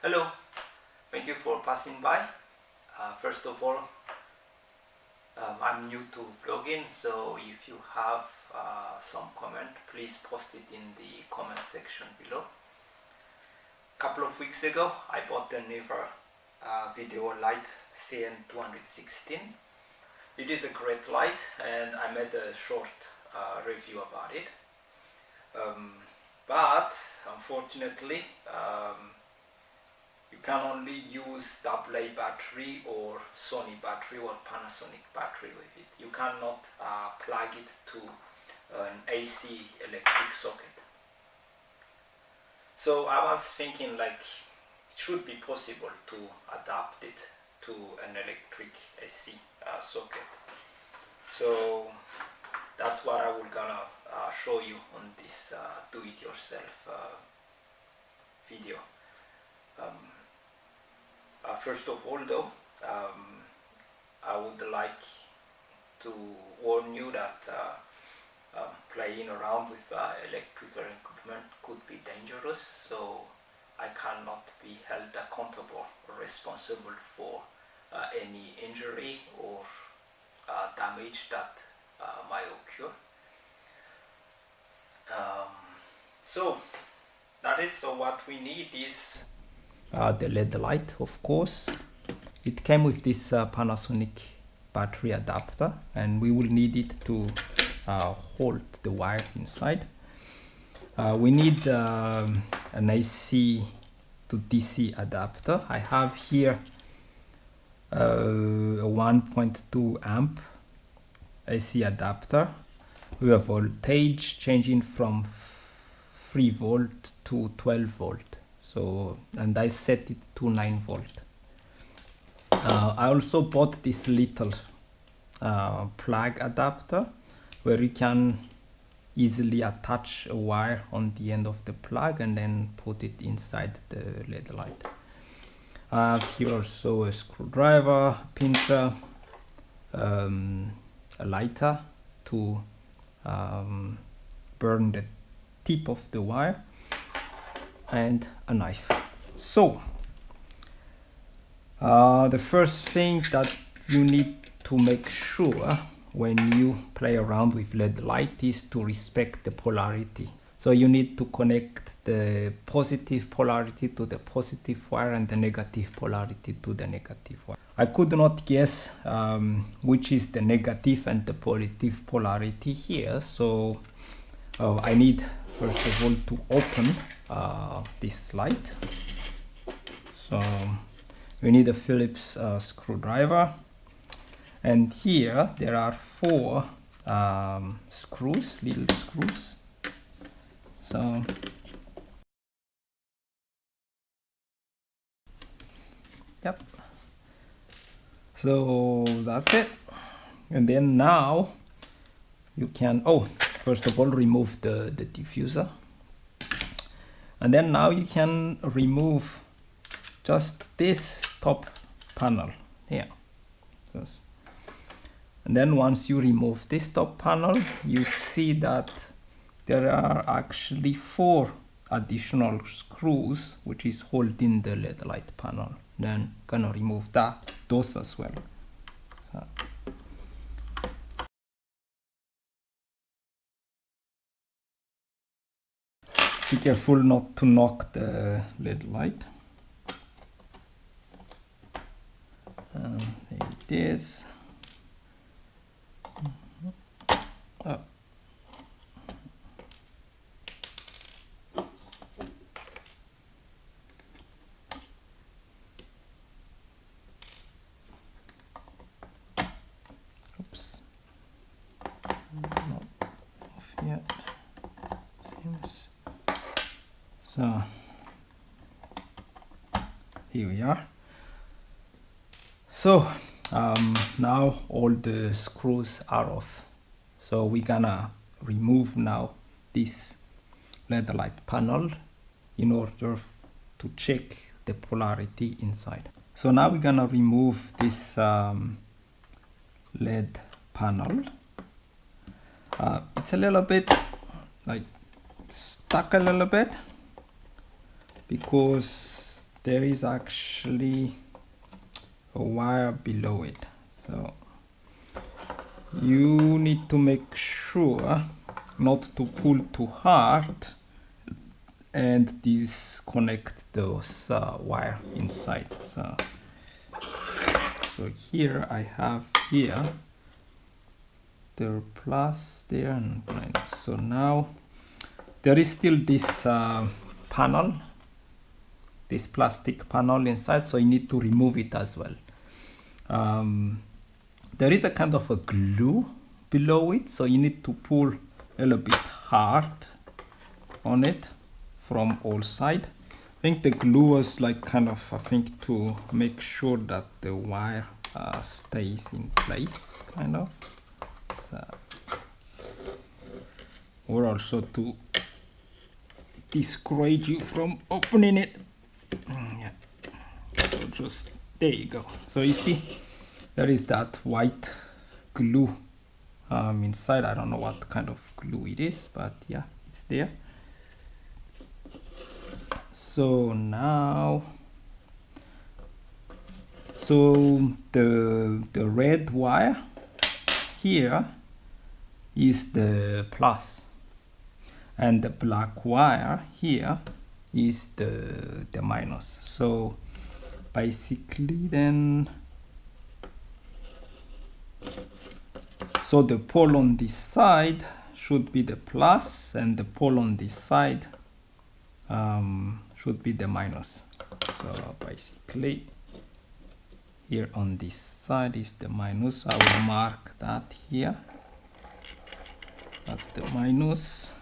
Hello, thank you for passing by. First of all, I'm new to vlogging, so if you have some comment, please post it in the comment section below. A couple of weeks ago, I bought the Neewer Video Light CN216. It is a great light, and I made a short review about it. But unfortunately, you can only use AA battery or Sony battery or Panasonic battery with it. You cannot plug it to an AC electric socket. So I was thinking like it should be possible to adapt it to an electric AC socket. So that's what I will gonna show you on this do-it-yourself video. First of all though, I would like to warn you that playing around with electrical equipment could be dangerous, so I cannot be held accountable or responsible for any injury or damage that might occur. So what we need is the LED light, of course. It came with this Panasonic battery adapter, and we will need it to hold the wire inside. We need an AC to DC adapter. I have here a 1.2 amp AC adapter with a voltage changing from 3 volt to 12 volt. So, and I set it to 9 volt. I also bought this little plug adapter where you can easily attach a wire on the end of the plug and then put it inside the LED light. I have here also a screwdriver, a pincher, a lighter to burn the tip of the wire, and a knife. So the first thing that you need to make sure when you play around with LED light is to respect the polarity. So you need to connect the positive polarity to the positive wire and the negative polarity to the negative wire. I could not guess which is the negative and the positive polarity here, so I need first of all to open this light. So we need a Phillips screwdriver, and here there are 4 screws, little screws. So yep, so that's it. And then now you can first of all remove the diffuser, and then now you can remove just this top panel here. And then once you remove this top panel, you see that there are actually 4 additional screws which is holding the LED light panel. Then gonna remove those as well. So be careful not to knock the LED light. There it is. Oh. Oops. Not off yet. Seems. So here we are. So now all the screws are off. So we're gonna remove now this LED light panel in order to check the polarity inside. So now we're gonna remove this LED panel. It's a little bit like stuck a little bit because there is actually a wire below it, so you need to make sure not to pull too hard and disconnect those wire inside. So here I have here the plus there and minus. So now there is still this panel, this plastic panel inside, so you need to remove it as well. There is a kind of a glue below it, so you need to pull a little bit hard on it from all sides. I think the glue was like kind of, I think, to make sure that the wire stays in place, kind of. So, or also to discourage you from opening it. Yeah. So just, there you go. So you see, there is that white glue inside. I don't know what kind of glue it is, but yeah, it's there. So now, so the red wire here is the plus, and the black wire here is the minus. So basically then, so the pole on this side should be the plus, and the pole on this side should be the minus. So basically here on this side is the minus. I will mark that here. That's the minus,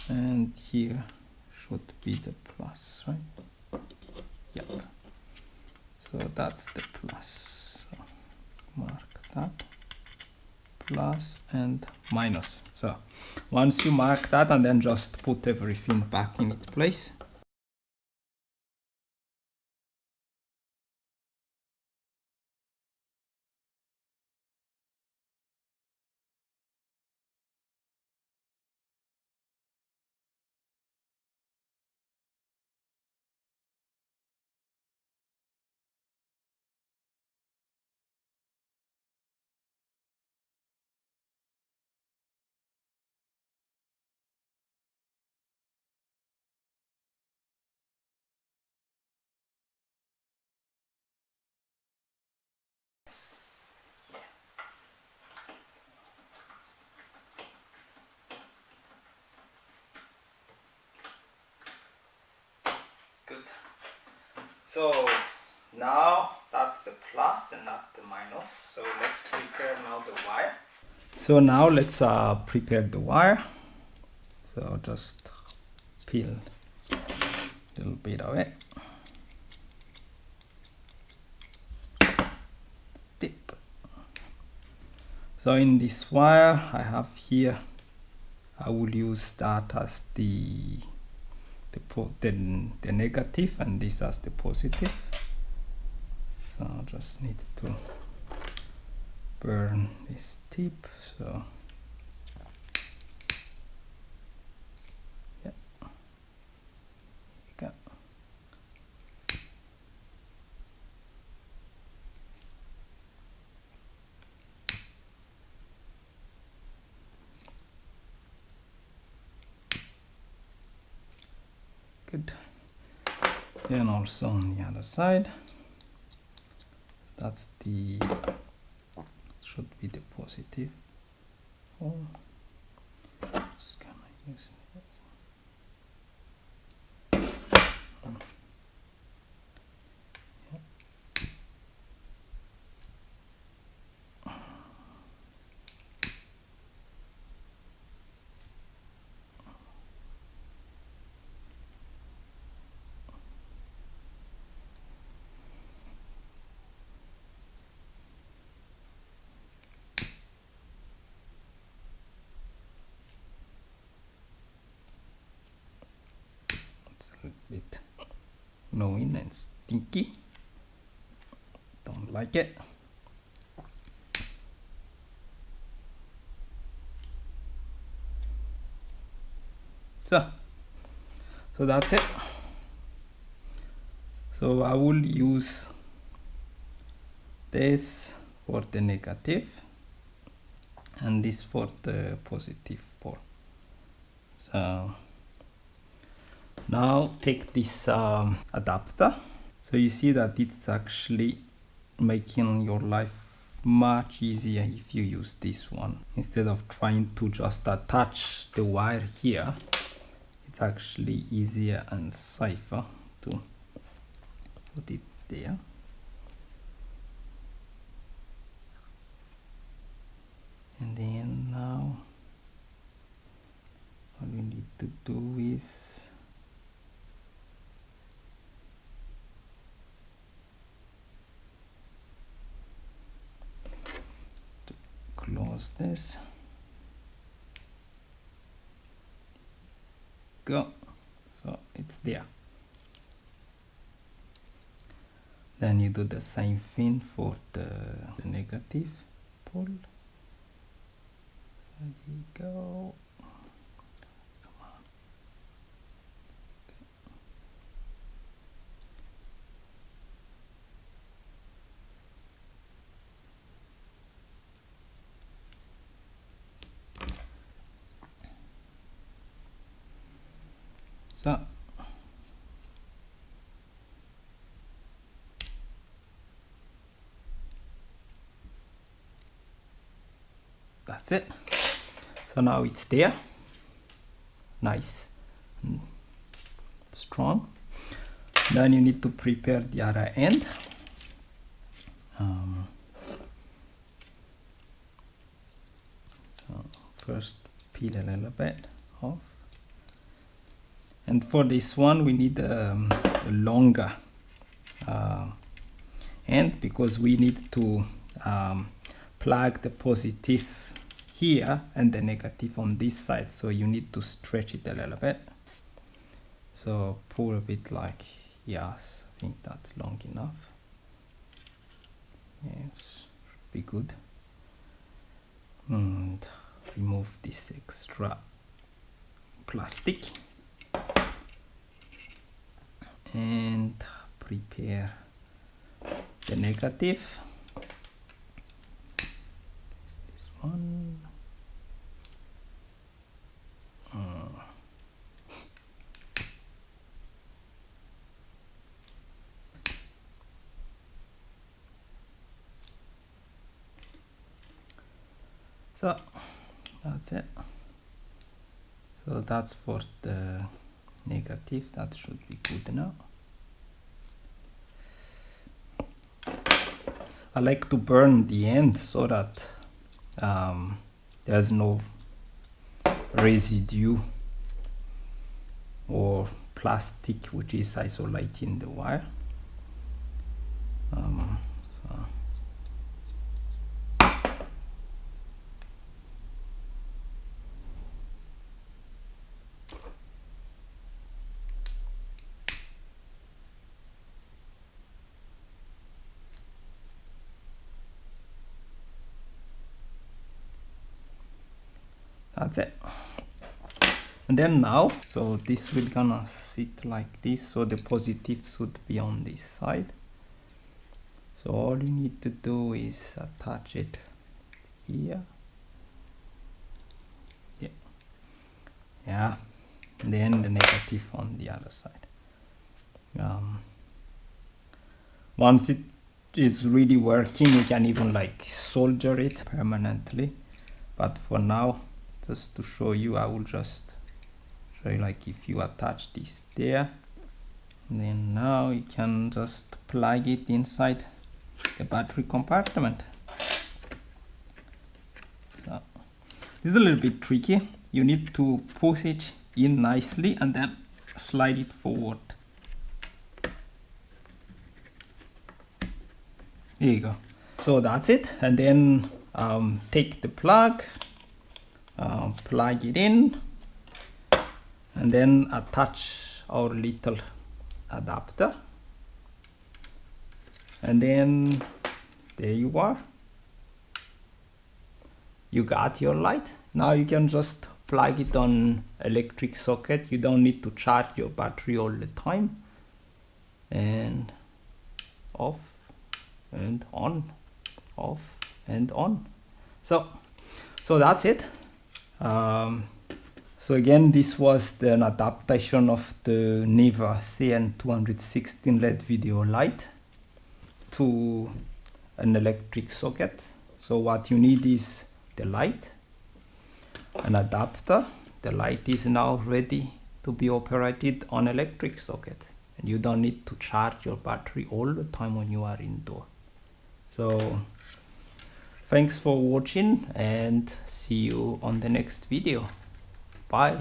and here should be the plus, right? Yeah. So that's the plus. So mark that. Plus and minus. So once you mark that, and then just put everything back in its place. Good. So now that's the plus and that's the minus. So let's prepare now the wire. So now let's prepare the wire. So just peel a little bit of it. Dip. So in this wire I have here, I will use that as the negative, and this as the positive. So I just need to burn this tip. So yeah, here you go. Good. Then also on the other side, that's the, should be the positive. Oh, just gonna use it. A bit annoying and stinky. Don't like it. So that's it. So I will use this for the negative and this for the positive pole. So now take this adapter. So you see that it's actually making your life much easier if you use this one. Instead of trying to just attach the wire here, it's actually easier and safer to put it there. And then now all we need to do is to close this. Go. So it's there. Then you do the same thing for the negative pole. There you go. Come on. So that's it. So now it's there, nice and strong. Then you need to prepare the other end. So first peel a little bit off. And for this one we need a longer end, because we need to plug the positive here and the negative on this side, so you need to stretch it a little bit. So pull a bit like, yes, I think that's long enough. Yes, should be good. And remove this extra plastic and prepare the negative. This one. So that's it. So that's for the negative. That should be good now. I like to burn the end so that there's no residue or plastic which is isolating the wire. That's it. And then now, so this will gonna sit like this, so the positive should be on this side. So all you need to do is attach it here. Yeah, and then the negative on the other side. Once it is really working, you can even like solder it permanently, but for now, just to show you, I will just show you like if you attach this there, and then now you can just plug it inside the battery compartment. So this is a little bit tricky. You need to push it in nicely and then slide it forward. There you go. So that's it. And then take the plug, plug it in, and then attach our little adapter. And then there you are. You got your light. Now you can just plug it on electric socket. You don't need to charge your battery all the time. and off and on, off and on. So that's it. So again, this was an adaptation of the Neewer CN216 LED video light to an electric socket. So what you need is the light, an adapter. The light is now ready to be operated on electric socket, and you don't need to charge your battery all the time when you are indoor. So thanks for watching and see you on the next video. Bye.